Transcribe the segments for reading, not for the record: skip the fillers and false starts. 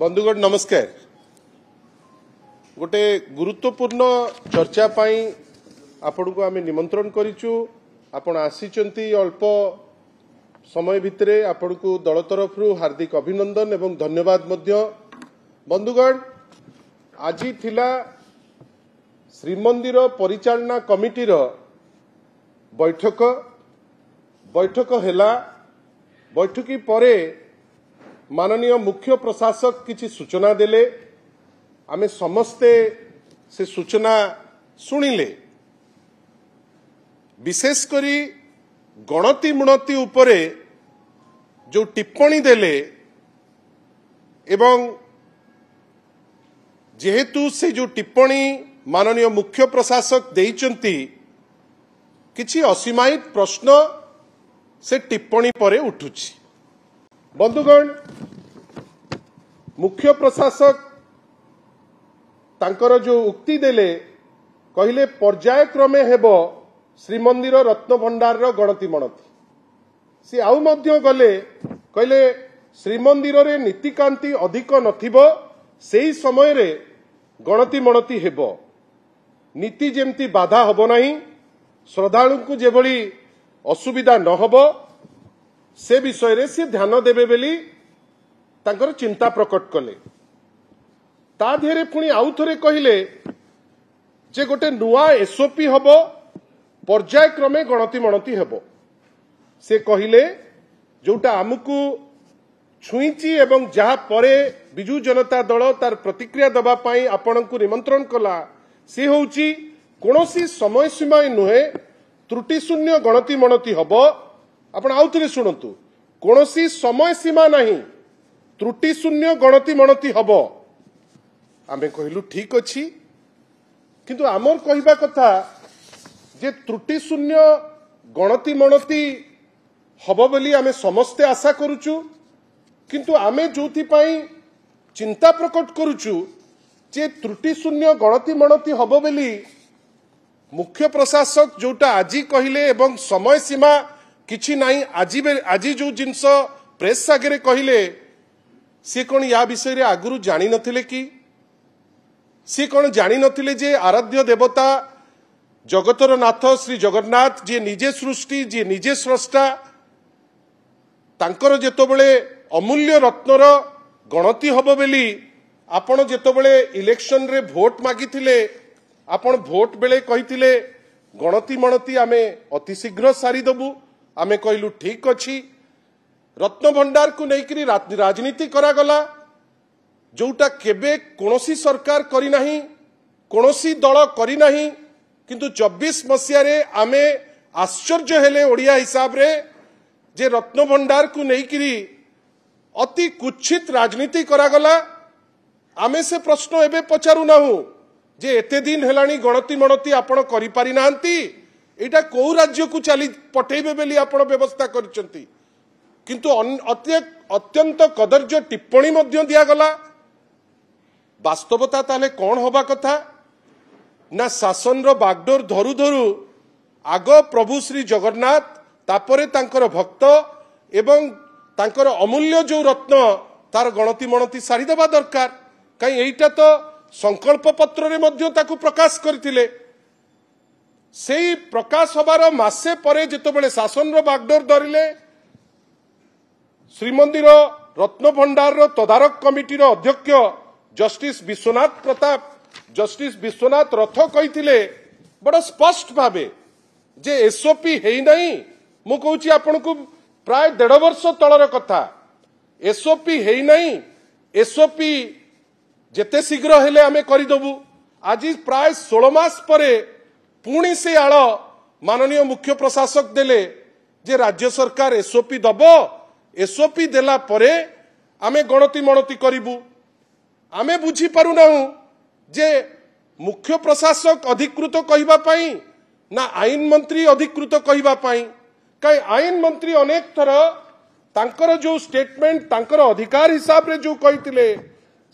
बंधुगण नमस्कार। गोटे गुरुत्वपूर्ण चर्चा पाई आपण को आमे निमंत्रण करिचु। आपण आसीचंती अल्प समय भितरे आपण को दल तरफ हार्दिक अभिनंदन एवं धन्यवाद मध्य। बंधुगण आज थिला श्रीमंदिर परिचालना कमिटीर बैठक हैला। बैठकी परे माननीय मुख्य प्रशासक किछि सूचना देले। आमे समस्ते से सूचना सुनिले। विशेष करी गणति मुणति उपरे जो टिप्पणी देले एवं जेहेतु से जो टिप्पणी माननीय मुख्य प्रशासक देइचंती किछि असीमायित प्रश्न से टिप्पणी परे उठुछि। बंधुगण मुख्य प्रशासक तांकर जो उक्ति देले कहिले पर्यायक्रमे हेबो श्रीमंदिर रत्न भंडार गणति मणति। सी आउ मध्य गले कहिले श्रीमंदिर रे नीतिकांति अधिक नथिबो सेही समय रे गणति मणति हेबो। नीति जेमती बाधा हबो नाही, श्रद्धालु को जेभली असुविधा न हबो से विषय रे से ध्यान देबे बेली तांकर चिंता प्रकट कले। ता धेरे पुणी आउ थरे कहिले जे गोटे नुआ एसओपी हबो, पर्यायक्रमे गणति मणति हेबो। से कहिले जोटा आमुकु छुईची एवं जहा परे बिजु जनता दल तार प्रतिक्रिया दबा पाई आपनकु निमंत्रण कला से होउची कोनोसी समय सीमा नुहे, त्रुटि शून्य गणति मणति हबो। आपण आउ थरे सुनंतु, कोनोसी समय सीमा नाही, त्रुटि शून्य गणति मणति हबो। आमे कहिलु ठीक अछि, किंतु आमर कहिबा कथा जे त्रुटि शून्य गणति मणति हबो बोली आमे समस्ते आशा करूचु। किंतु आमे जोथि पाई चिंता प्रकट करूचु जे त्रुटि शून्य गणति मणति हबो बोली मुख्य प्रशासक जोटा आजी कहिले एवं समय सीमा किछि नाही आजी जो जिनस प्रेस आगे कहिले सी कौन या विषय रे आगुरु जानी नथिले कि सी कौन जानी नथिले जे आराध्य देवता जगतर नाथ श्री जगन्नाथ जे निजे सृष्टि जे निजे स्रष्टा तांकर जेतबेले अमूल्य रत्नर गणति हबो बेली आपण जेतबेले इलेक्शन रे भोट मागिथिले आपण भोट बेले कहिथिले गणति मणति आमे अति शीघ्र सारी दबु। आमे कहलु ठीक अछि। रत्न भंडार को नेकरी राजनीति करागला जोटा केबे कोनोसी सरकार करी नाही, कोनोसी दल करी नाही। किंतु 24 मसिया रे आमे आश्चर्य हेले ओडिया हिसाब रे जे रत्न भंडार को नेकरी अति कुच्छित राजनीति करागला। आमे से प्रश्न एबे पचारू नाहु जे एते दिन हेलानी गणति मणति आपण करि पारि नांती, एटा को राज्य को चली पठेबे बेली आपण व्यवस्था करचंती। किंतु अत्यंत कदर्य टिप्पणी मध्य दिया गला। वास्तवता ताले कौन होबा कथा ना शासन रो बागडोर धरु धरु आग प्रभु श्री जगन्नाथ तापरे तांकर भक्त एवं तांकर अमूल्य जो रत्न तार गणति मणति सारी देबा दरकार। कहीं एटा तो संकल्प पत्र रे मध्य ताकु प्रकाश करथिले। सेही प्रकाश हबार मासे परे जेतबेले शासन रो बागडोर धरिले श्रीमंदिर रत्न भंडार रो तदारक कमिटीर अध्यक्ष जस्टिस विश्वनाथ प्रताप जस्टिस विश्वनाथ रथ कहिथिले बड़ स्पष्ट भावे जे एसओपी हेई नाही। मु कहूची आपनकु प्राय 1.5 वर्ष तळर कथा। एसओपी हेई नाही, एसओपी जेते शीघ्र हेले आमे करिदबु। आज प्राय 16 मास परे पुणी से आळ माननीय मुख्य प्रशासक देले जे राज्य सरकार एसओपी दबो, एसओपी देला परे आमे गणति मणति करिबु। आमे बुझी पारु नाहु जे मुख्य प्रशासक अधिकृत कहिबा पाई ना आईन मंत्री अधिकृत कहिबा पाई। कई आईन मंत्री अनेक थर तांकर जो स्टेटमेंट तांकर अधिकार हिसाब रे जो कहितिले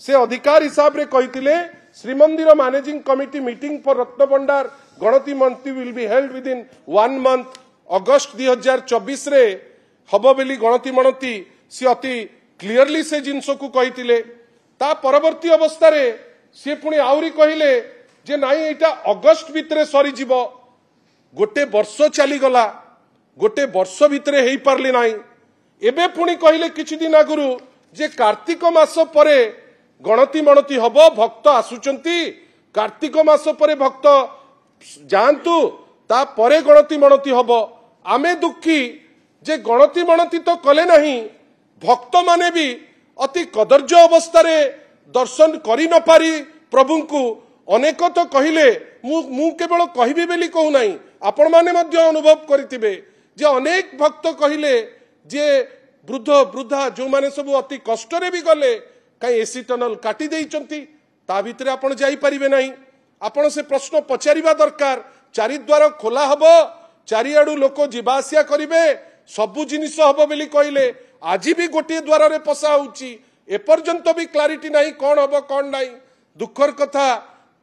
से अधिकार हिसाब रे कहितिले Shrimandir managing committee meeting for Ratna Bhandar गणति मणति will be held within 1 month अगस्त 2024 रे हबो बेली गणति मणति सी अति क्लियरली से जिनस को कहितिले। ता परवर्ती अवस्था रे सी पुणी आउरी कहले जे नाई एटा अगस्त भितरे सरी जीवो गोटे वर्ष चली गला गोटे वर्ष भितरे हेई पारली नाई एबे पुणी कहले किछि दिन आगुरु जे कार्तिक मास परे गणति मणति हबो भक्त आसुचंती कार्तिक मास परे भक्त जानतु ता परे गणति मणति हबो आमे दुखी जे गणति मणति तो कले नहीं भक्त माने भी अति कदर्य अवस्था रे दर्शन करि न पारी प्रभु को अनेक तो कहले मु केवल कहबी बेली कहू नाही आपण माने मध्य अनुभव करितिबे जे अनेक भक्त कहले जे वृद्ध वृद्धा जो माने सब अति कष्ट रे भी गले कई एसी टनल काटी देइचंती ता भितरे आपण जाई परिबे नाही आपण से प्रश्न पचारिबा दरकार चारिद्वार खोला हबो चारिआडू लोक जीवा आसिया करिवे सबु जिनिस हबो बेली कहले आज भी गोटे द्वार रे पसा होउची एपर्यंत भी क्लारिटी नाही कोन हबो कोन नाही दुखर कथा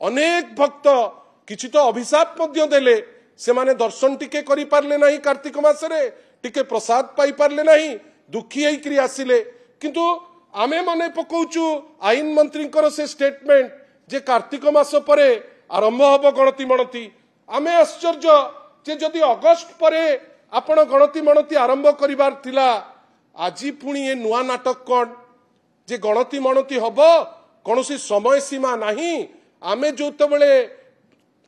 अनेक भक्त किछि तो अभिशाप मध्य देले से माने दर्शन टिके करि पारले नाही कार्तिक मास रे टिके प्रसाद पाई पारले नाही दुखी हेई करी आसिले किंतु आमे मने पकोचु आईन मंत्री से स्टेटमेंट जे कार्तिक मास परे आरंभ हबो गणति मणति आमे आश्चर्य जे जदि अगस्त परे आपण गणति मणति आरंभ करिवार थिला आजी पुणी ए नुआ नाटक कोन जे गणति मणति हबो कोनोसी समय सीमा नाही आमे जोते बेले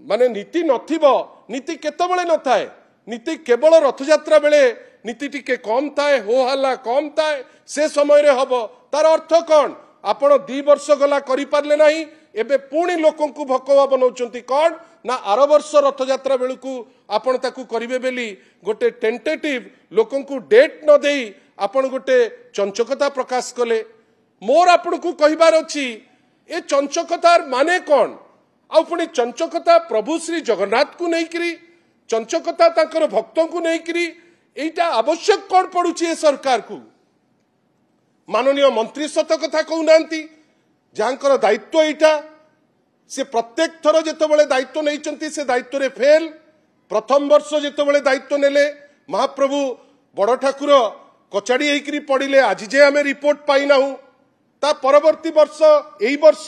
माने नीति नथिबो नीति केते बेले न थाए नीति केवल रथयात्रा बेले नीति टिके कम थाए हो हल्ला कम थाए से समय रे हबो तार अर्थ कोन आपण 2 वर्ष गला करि पारले नाही एबे पुणी लोकन को भकवा बनौचंती कोन ना आर वर्ष रथयात्रा बेलू आपण ताकू करिवे बेली गोटे टेंटेटिव लोकन को डेट न देई आपण गोटे चंचकता प्रकाश कले मोर आपण को कहिबार अछि ए चंचकतार माने कोन आ पुणी चंचकता प्रभु श्री जगन्नाथ को नहीं करी चंचकता तांकर भक्तों को नहीं करी एटा आवश्यक कोन पडुची ए सरकार को माननीय मंत्री सत कथा कहूनांती जहाँकर दायित्व एटा से प्रत्येक थर जेतबेले दायित्व नैचंती से दायित्व रे फेल प्रथम वर्ष जेतबेले दायित्व नेले महाप्रभु बड़ ठाकुर कचाड़ी होइकरी पड़िले आज जे आमे रिपोर्ट पाई नाहु ता परवर्ती वर्ष एई वर्ष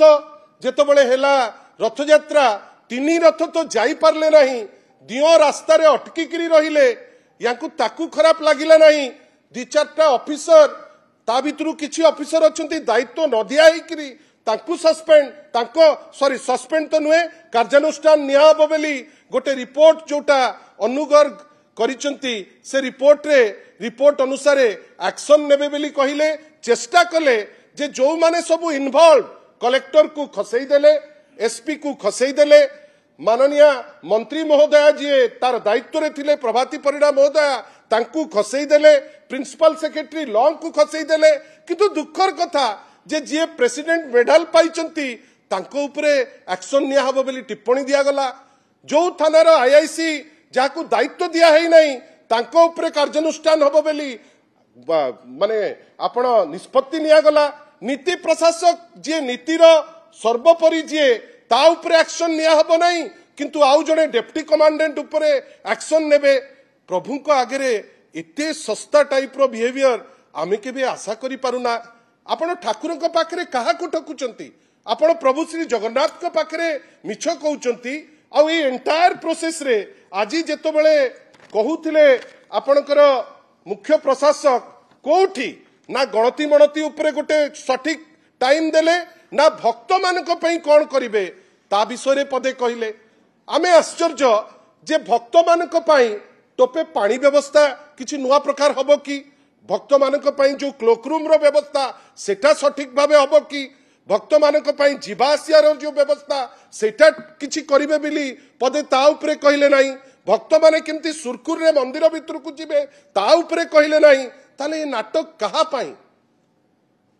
जेतबेले हेला रथयात्रा 3 रथ तो जाई पारले नहीं दियो रास्ता रे अटकी करी रहिले याकू ताकू खराब लागिला नहीं 2-4टा ऑफिसर ता भितरु किछि ऑफिसर अछंती दायित्व न दिया हेकरी तांकू सस्पेंड तांको सॉरी सस्पेंड तो नुहे कार्यानुष्ठान निया हबो बेली गोटे रिपोर्ट जोटा अनुगर करिसंती से रिपोर्ट अनुसार एक्शन नेबे बेली कहिले चेष्टा कले जे जो माने सब इन्वॉल्व कलेक्टर को खसई देले एसपी को खसई देले माननीय मंत्री महोदय जी तार दायित्व रे थिले प्रभाती परिडा महोदय तांकू खसई देले प्रिंसिपल सेक्रेटरी लॉ को खसई देले किंतु दुखर कथा जे जी प्रेसिडेंट मेडल पाइचंती तांको उपरे एक्शन निया हबो बेली टिप्पणी दिया गला जो थानार आईआईसी जाकू दायित्व दिया है नहीं तांको उपरे कार्यानुष्ठान हबो बेली माने आपण निष्पत्ति निया गला नीति प्रशासक जे नीतिर सर्वोपरि जे ता उपरे एक्शन निया हबो नहीं किंतु आउ जने डेप्टी कमांडेंट उपरे एक्शन नेबे प्रभु को आगे एते सस्ता टाइप रो बिहेवियर आमे के भी आशा करि पारुना आपण ठाकुर को पाखरे कहा को ठकुचंती आपण प्रभु श्री जगन्नाथ को पाखरे मिछ कहउचंती आ ए एंटायर प्रोसेस रे आजी जेतो बेले कहउथिले आपणकर मुख्य प्रशासक कोठी ना गणति मणति उपरे गोटे सठिक टाइम देले ना भक्त मानक पई कोन करिवे ता विषय रे पदे कहिले आमे आश्चर्य जे भक्त मानक पई टोपे पानी व्यवस्था किछि नुआ प्रकार हबो कि भक्त मानक पई जो क्लोक रूम रो व्यवस्था सेटा सठिक भाबे हबो कि भक्त मानक पई जीवा आसिया रो जो व्यवस्था सेटा किछि करिवे बिली पदे ता उपरे कहिले नाही भक्त माने केमती सुरकुर रे मंदिर भितर को जिवे ता उपरे कहिले नाही ताले ए नाटक कहा पई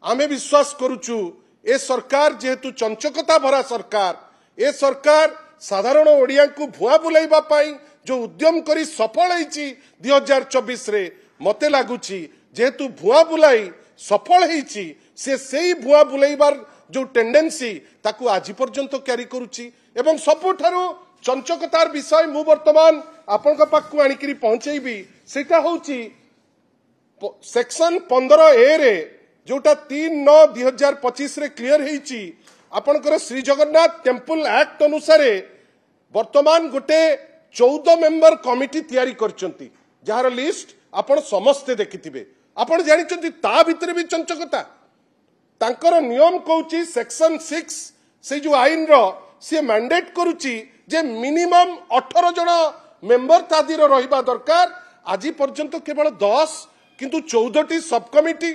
आमे विश्वास करूचु ए सरकार जेहेतु चंचकता भरा सरकार ए सरकार साधारण ओडिया को भुआ बुलाइबा पाई जो उद्यम करी सफल होईची 2024 रे मते लागुची जेहेतु भुआ बुलाई सफल होईची से सेही भुआ बुलाइबार जो टेंडेंसी ताकू आज पर्यंत क्यारी करूची एवं सबुठारु चंचकतार विषय मु वर्तमान आपन का पाकू आनिकरी पहुंचेबी सेटा होची सेक्शन 15A रे जोटा 3/9/2025 रे क्लियर हेची आपनकर श्री जगन्नाथ टेम्पल एक्ट अनुसार वर्तमान गोटे 14 मेंबर कमिटी तैयारी करचंती जार लिस्ट आपण समस्ते देखिथिबे आपण जानिचंती ता भितरे भी चंचकता तांकर नियम कहूची सेक्शन 6 से जो आईन रो से मैंडेट करूची जे मिनिमम 18 जन मेंबर तादीर रहिबा दरकार आज पर्यंत केवल 10 किंतु 14टी सब कमिटी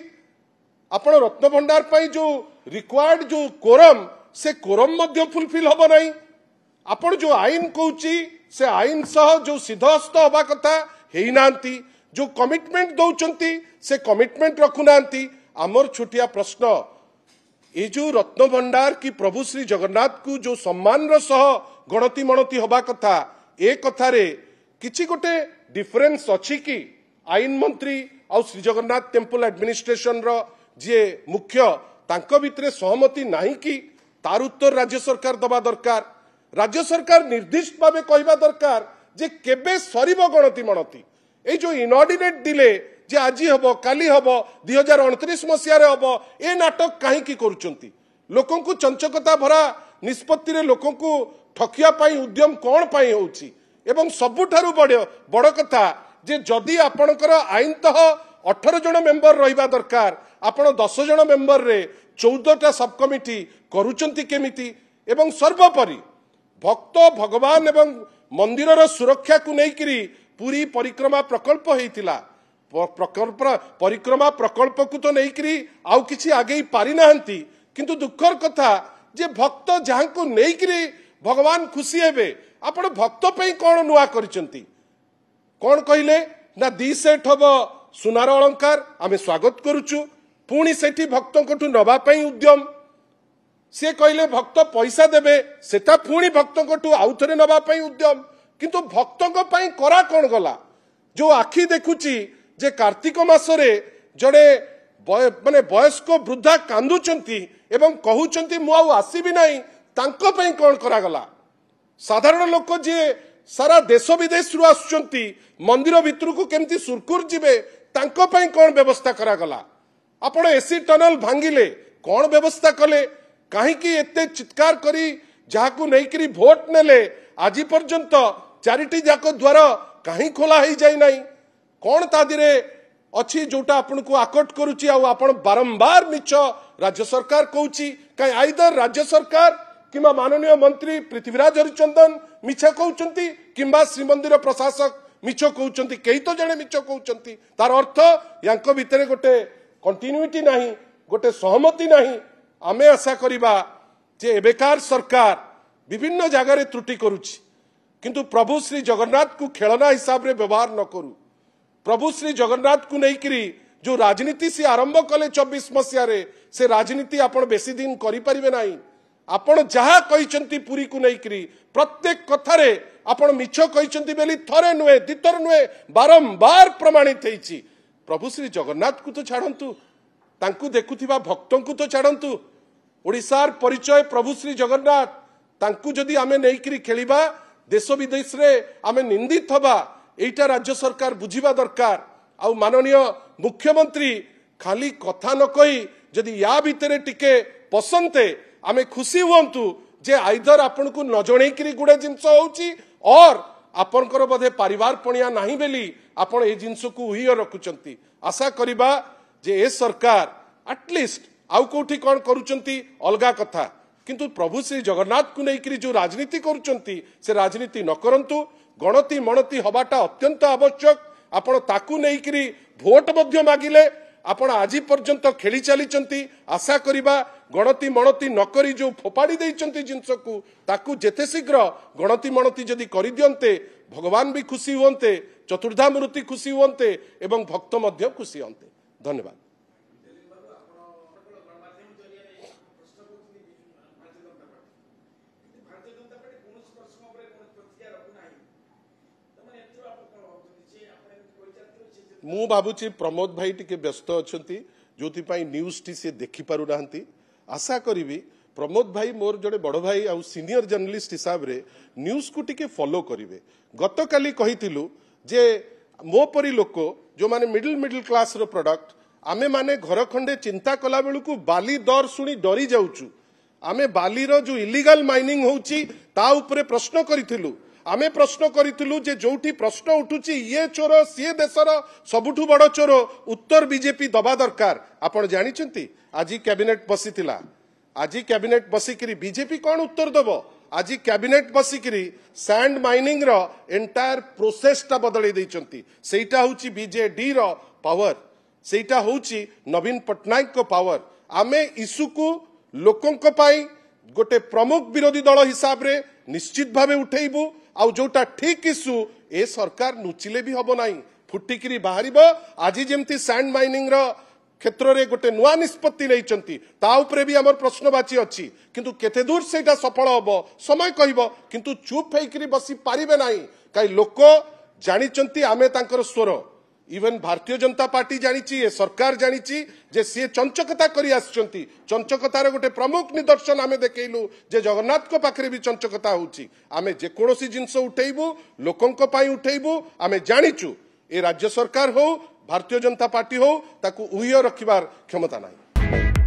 आपण रत्न भंडार पाई जो रिक्वायर्ड जो कोरम से कोरम मध्य फुलफिल होबो नाही आपण जो आईन कहूची से आईन सह जो सिद्धहस्त होबा कथा हेई नांती जो कमिटमेंट दौचंती से कमिटमेंट रखु नांती आमर छोटिया प्रश्न ये जो रत्न भंडार की प्रभु श्री जगन्नाथ को जो सम्मान सह गणति मणति होबा कथा ए कथारे किछि गोटे डिफरेंस अछि कि आईन मंत्री और श्री जगन्नाथ टेम्पल एडमिनिस्ट्रेशन रो जे मुख्य तांको भितरे सहमति नाही कि तार उत्तर राज्य सरकार दबा दरकार राज्य सरकार निर्दिष्ट भावे कहबा दरकार जे केबे सरीब गणति मणति ए जो इनऑर्डिनेट डिले जे आज हबो काली हबो 2029 मसियारे हबो ए नाटक काहे की करूचंती लोकन को चंचकता भरा निष्पत्ति रे लोकन को ठकिया पाई उद्यम कोन पाई होउची एवं सबुठारु बड़ कथा जे जदि आपणकर आईन तह 18 जन मेंबर रहिबा दरकार आपण 10 जन मेंबर रे 14टा सब कमिटी करूचंती केमिति एवं सर्वोपरि भक्त भगवान एवं मंदिरर सुरक्षा को नेकिरी पूरी परिक्रमा प्रकल्प हेतिला परिक्रमा प्रकल्प को तो नेकिरी आउ किछि आगे पारि नाहंती किंतु दुखर कथा जे भक्त जहां को नेकिरी भगवान खुशी हेबे आपण भक्त पे कोन नुआ करिसंती कोन कहिले ना 2 सेट हबो सुनार अलंकार आमे स्वागत करूचु पुणी सेठी भक्तों नबा पई उद्यम से कहले भक्त पैसा देबे सेटा पुणी भक्तों आउ थरे नबा पई उद्यम किंतु भक्तों पई करा कोन गला जो आखि देखुची जे कार्तिक मासरे जड़े माने वयस्क वृद्धा कांदुचंती एवं कहउचंती मु आउ आसीबी नाही तांको पई कोन करा गला साधारण लोक जे सारा देश विदेश रु आसुचंती मंदिर भितर को केमती सुरकुर जिबे तांको पई कोन व्यवस्था करा गला आपण एसी टनल भांगिले कोन व्यवस्था कले काहे कि एते चित्कार करी जाहाकू नेकरी भोट नेले आज पर्यंत चारिटी जाक द्वार काहे खोला ही जाई नाही कोन तादिरे अछि जोटा आपन को आकट करूची आ आपण बारंबार मिछ राज्य सरकार कहूची काई आइदर राज्य सरकार किंबा माननीय मंत्री पृथ्वीराज हरिचंदन मिछ कहउचंती किंबा श्रीमंदिर प्रशासक मिछ कहउचंती केही तो जणे मिछ कहउचंती तार अर्थ यांको भितरे गोटे कंटिन्यूटी नाही गोटे सहमति नाही आमे आशा करिबा जे एबेकार सरकार विभिन्न जगह त्रुटि करूची किंतु प्रभु श्री जगन्नाथ को खेलना हिसाब रे व्यवहार न करू प्रभु श्री जगन्नाथ को नेकरी जो राजनीति से आरंभ कले 24 मसिया रे से राजनीति आपण बेसी दिन करि परिबे नाही आपण जहा कहिचंती पुरी को नेकरी प्रत्येक कथारे आपण मिछ कहिचंती बेली थरे नुए दितर नुए बारंबार प्रमाणित हेची प्रभु श्री जगन्नाथ को तो छाड़ंतु तांकु देखुथिबा भक्तों को तो छाड़ंतु ओडिसार परिचय प्रभु श्री जगन्नाथ तांकु जदि आमे नेकरी खेलिबा देश विदेश रे आमे निंदित हबा एटा राज्य सरकार बुझिबा दरकार आ माननीय मुख्यमंत्री खाली कथा न कही जदि या भितरे टिके पसंते आमे खुशी हुंतु जे आइदर आपन को न जणेकरी गुडे जिंस होउची और आपनकर बधे परिवार पणिया नाही बेली आपण ए जिंस को उहिय रखुचंती आशा करिबा जे ए सरकार एटलिस्ट आउ कोठी कोन करूचंती अलगा कथा किंतु प्रभु श्री जगन्नाथ को नेकरी जो राजनीति करूचंती से राजनीति न करंतु गणति मणति हबाटा अत्यंत आवश्यक आपण ताकू नेकरी भोट मध्य मागिले आपण आज पर्यंत खेली चलीचंती आशा करिबा गणति मणति नकरी जो फोपाड़ी देइचंती जिंस को ताकू जेते शीघ्र गणति मणति जदि करि दियंते भगवान भी खुशी होंते चतुर्धामूर्ति खुशी होंते एवं भक्त मध्य खुशी होंते धन्यवाद। मु भावुची प्रमोद भाई टिके व्यस्त अछंती जोति पाई न्यूज टी से देखि पारु नाहंती आशा करिवि प्रमोद भाई मोर जड़े बड़ भाई आ सीनियर जर्नलिस्ट हिसाब रे न्यूज को टिके फॉलो करिवे गतकाली कहितिलु जे मो परी लोक जो माने मिडिल क्लास रो प्रोडक्ट आमे माने घर खंडे चिंता कला बेलू को बाली दर शुणी डरी जाऊचु आमे बालीर जो इलीगल माइनिंग होउची ता उपरे प्रश्न करिथिलु आमे प्रश्न करिथिलु जे जोठी प्रश्न उठुची ये चोर सी देशर सबुठु बड़ चोर उत्तर बीजेपी दबा दरकार आपण जानिचंती आज कैबिनेट बसीथिला आज कैबिनेट बसिकरी बीजेपी कौन उत्तर दब आज कैबिनेट बसिकरी सैंड माइनिंग रो एंटायर प्रोसेस टा बदलै दैचंती सेटा होची बीजेडी रो पावर सेटा होची नवीन पटनायक को पावर आमे इशू को लोकों को पाई गोटे प्रमुख विरोधी दल हिसाब रे निश्चित भावे उठेबू आउ जोटा ठीक इशू ए सरकार नुचिले भी हबो नाही फुटिकरी बाहरिबो आज जेमती सैंड माइनिंग रो क्षेत्र रे गोटे नुआ निष्पत्ति लेइचंती ता उपरे भी हमर प्रश्नवाची अछि किंतु केते दूर सेटा सफल हबो समय कहबो किंतु चुप हेकरी बसी पारिबे नाही काई लोक जानिचंती आमे तांकर स्वर इवन भारतीय जनता पार्टी जानिची ए सरकार जानिची जे सी चंचकता करी आछंती चंचकतार गोटे प्रमुख निदर्शन आमे देखैलु जे जगन्नाथ को पाखरे भी चंचकता होउची आमे जे कोनोसी जिंस उठेइबू लोकन को पाई उठेइबू आमे जानिचु ए राज्य सरकार हो भारतीय जनता पार्टी हो ताकू उहिय रखिबार क्षमता नाही।